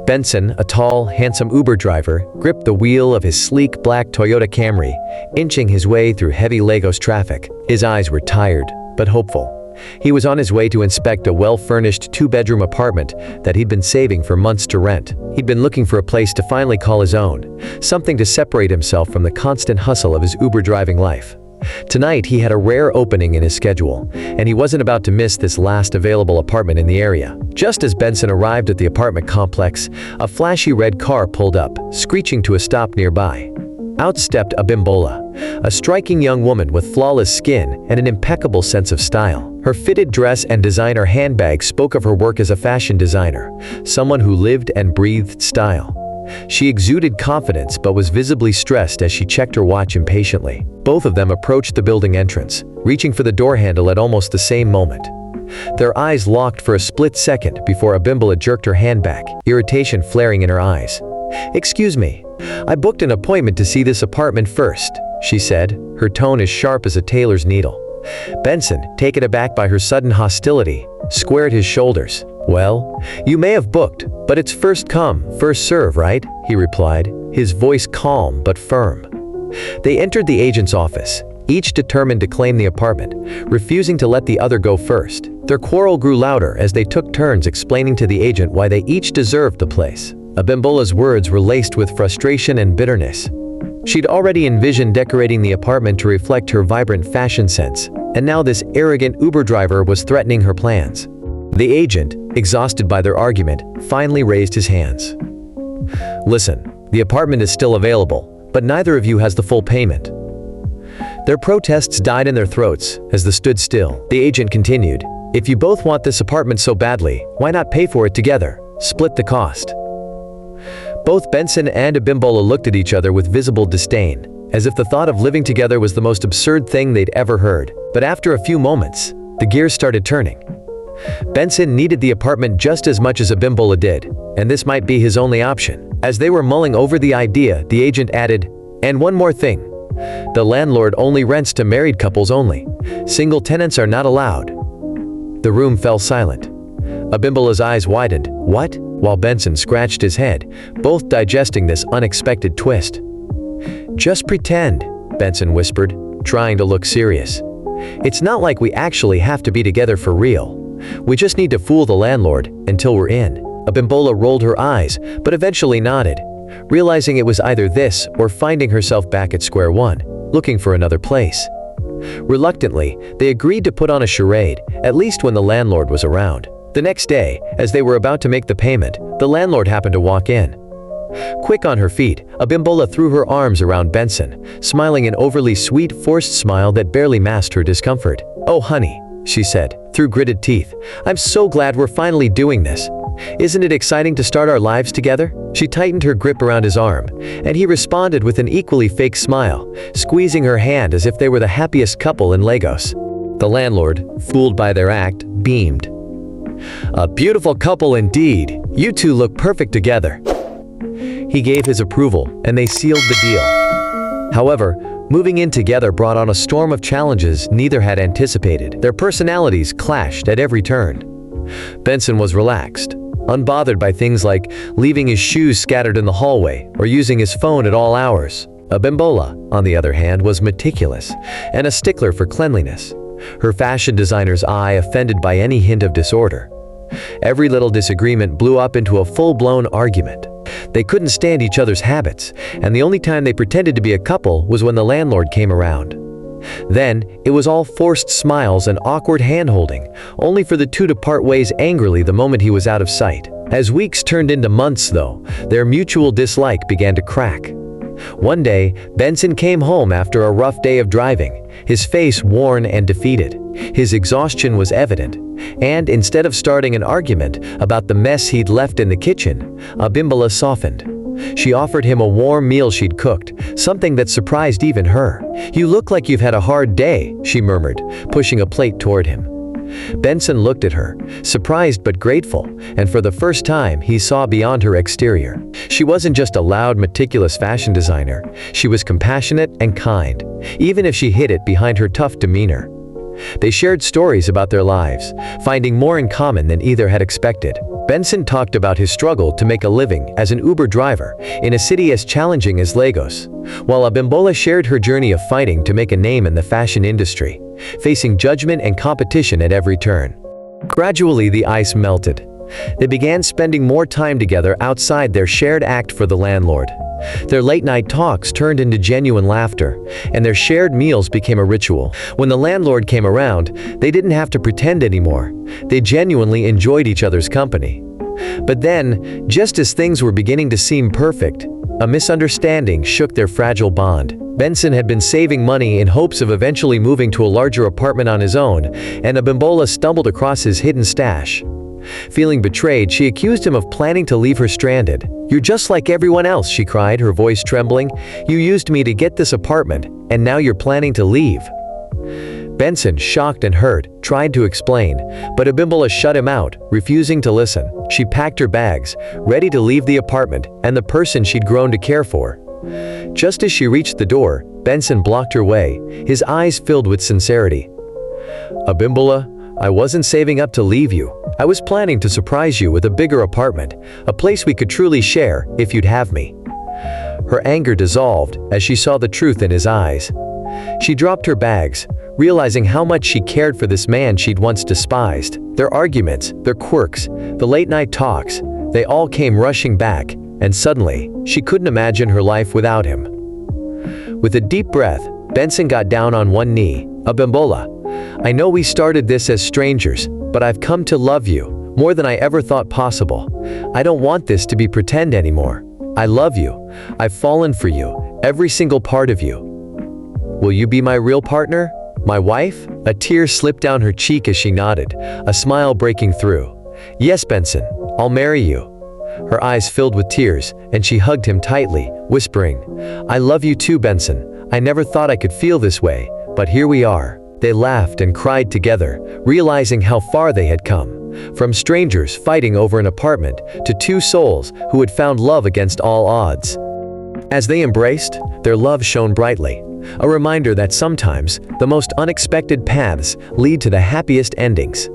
Benson, a tall, handsome Uber driver, gripped the wheel of his sleek black Toyota Camry, inching his way through heavy Lagos traffic. His eyes were tired, but hopeful. He was on his way to inspect a well-furnished two-bedroom apartment that he'd been saving for months to rent. He'd been looking for a place to finally call his own, something to separate himself from the constant hustle of his Uber driving life. Tonight, he had a rare opening in his schedule, and he wasn't about to miss this last available apartment in the area. Just as Benson arrived at the apartment complex, a flashy red car pulled up, screeching to a stop nearby. Out stepped Abimbola, a striking young woman with flawless skin and an impeccable sense of style. Her fitted dress and designer handbag spoke of her work as a fashion designer, someone who lived and breathed style. She exuded confidence but was visibly stressed as she checked her watch impatiently. Both of them approached the building entrance, reaching for the door handle at almost the same moment. Their eyes locked for a split second before Abimbola jerked her hand back, irritation flaring in her eyes. "Excuse me, I booked an appointment to see this apartment first," she said, her tone as sharp as a tailor's needle. Benson, taken aback by her sudden hostility, squared his shoulders. "Well, you may have booked, but it's first come, first serve, right?" he replied, his voice calm but firm. They entered the agent's office, each determined to claim the apartment, refusing to let the other go first. Their quarrel grew louder as they took turns explaining to the agent why they each deserved the place. Abimbola's words were laced with frustration and bitterness. She'd already envisioned decorating the apartment to reflect her vibrant fashion sense, and now this arrogant Uber driver was threatening her plans. The agent, exhausted by their argument, finally raised his hands. "Listen, the apartment is still available, but neither of you has the full payment." Their protests died in their throats as they stood still. The agent continued, "If you both want this apartment so badly, why not pay for it together? Split the cost." Both Benson and Abimbola looked at each other with visible disdain, as if the thought of living together was the most absurd thing they'd ever heard. But after a few moments, the gears started turning. Benson needed the apartment just as much as Abimbola did, and this might be his only option. As they were mulling over the idea, the agent added, "And one more thing. The landlord only rents to married couples only. Single tenants are not allowed." The room fell silent. Abimbola's eyes widened. "What?" while Benson scratched his head, both digesting this unexpected twist. "Just pretend," Benson whispered, trying to look serious. "It's not like we actually have to be together for real. We just need to fool the landlord until we're in." Abimbola rolled her eyes, but eventually nodded, realizing it was either this or finding herself back at square one, looking for another place. Reluctantly, they agreed to put on a charade, at least when the landlord was around. The next day, as they were about to make the payment, the landlord happened to walk in. Quick on her feet, Abimbola threw her arms around Benson, smiling an overly sweet, forced smile that barely masked her discomfort. "Oh honey," she said, through gritted teeth, "I'm so glad we're finally doing this. Isn't it exciting to start our lives together?" She tightened her grip around his arm, and he responded with an equally fake smile, squeezing her hand as if they were the happiest couple in Lagos. The landlord, fooled by their act, beamed. "A beautiful couple indeed. You two look perfect together." He gave his approval, and they sealed the deal. However, moving in together brought on a storm of challenges neither had anticipated. Their personalities clashed at every turn. Benson was relaxed, unbothered by things like leaving his shoes scattered in the hallway or using his phone at all hours. Abimbola, on the other hand, was meticulous and a stickler for cleanliness, her fashion designer's eye offended by any hint of disorder. Every little disagreement blew up into a full-blown argument. They couldn't stand each other's habits, and the only time they pretended to be a couple was when the landlord came around. Then, it was all forced smiles and awkward hand-holding, only for the two to part ways angrily the moment he was out of sight. As weeks turned into months, though, their mutual dislike began to crack. One day, Benson came home after a rough day of driving, his face worn and defeated. His exhaustion was evident, and instead of starting an argument about the mess he'd left in the kitchen, Abimbola softened. She offered him a warm meal she'd cooked, something that surprised even her. "You look like you've had a hard day," she murmured, pushing a plate toward him. Benson looked at her, surprised but grateful, and for the first time he saw beyond her exterior. She wasn't just a loud, meticulous fashion designer. She was compassionate and kind, even if she hid it behind her tough demeanor. They shared stories about their lives, finding more in common than either had expected. Benson talked about his struggle to make a living as an Uber driver in a city as challenging as Lagos, while Abimbola shared her journey of fighting to make a name in the fashion industry, facing judgment and competition at every turn. Gradually, the ice melted. They began spending more time together outside their shared act for the landlord. Their late-night talks turned into genuine laughter, and their shared meals became a ritual. When the landlord came around, they didn't have to pretend anymore. They genuinely enjoyed each other's company. But then, just as things were beginning to seem perfect, a misunderstanding shook their fragile bond. Benson had been saving money in hopes of eventually moving to a larger apartment on his own, and Abimbola stumbled across his hidden stash. Feeling betrayed, she accused him of planning to leave her stranded. "You're just like everyone else," she cried, her voice trembling. "You used me to get this apartment, and now you're planning to leave." Benson, shocked and hurt, tried to explain, but Abimbola shut him out, refusing to listen. She packed her bags, ready to leave the apartment and the person she'd grown to care for. Just as she reached the door, Benson blocked her way, his eyes filled with sincerity. "Abimbola, I wasn't saving up to leave you. I was planning to surprise you with a bigger apartment, a place we could truly share if you'd have me." Her anger dissolved as she saw the truth in his eyes. She dropped her bags, realizing how much she cared for this man she'd once despised. Their arguments, their quirks, the late-night talks, they all came rushing back, and suddenly, she couldn't imagine her life without him. With a deep breath, Benson got down on one knee. "Abimbola, I know we started this as strangers, but I've come to love you, more than I ever thought possible. I don't want this to be pretend anymore. I love you. I've fallen for you, every single part of you. Will you be my real partner? My wife?" A tear slipped down her cheek as she nodded, a smile breaking through. "Yes, Benson, I'll marry you." Her eyes filled with tears, and she hugged him tightly, whispering, "I love you too, Benson. I never thought I could feel this way, but here we are." They laughed and cried together, realizing how far they had come. From strangers fighting over an apartment to two souls who had found love against all odds. As they embraced, their love shone brightly, a reminder that sometimes the most unexpected paths lead to the happiest endings.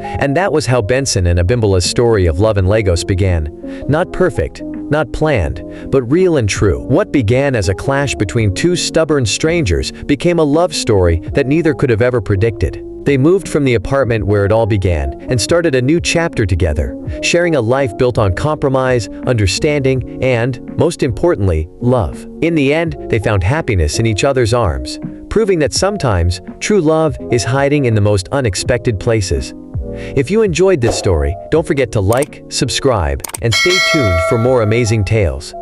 And that was how Benson and Abimbola's story of love in Lagos began. Not perfect, not planned, but real and true. What began as a clash between two stubborn strangers became a love story that neither could have ever predicted. They moved from the apartment where it all began and started a new chapter together, sharing a life built on compromise, understanding, and, most importantly, love. In the end, they found happiness in each other's arms, proving that sometimes true love is hiding in the most unexpected places. If you enjoyed this story, don't forget to like, subscribe, and stay tuned for more amazing tales.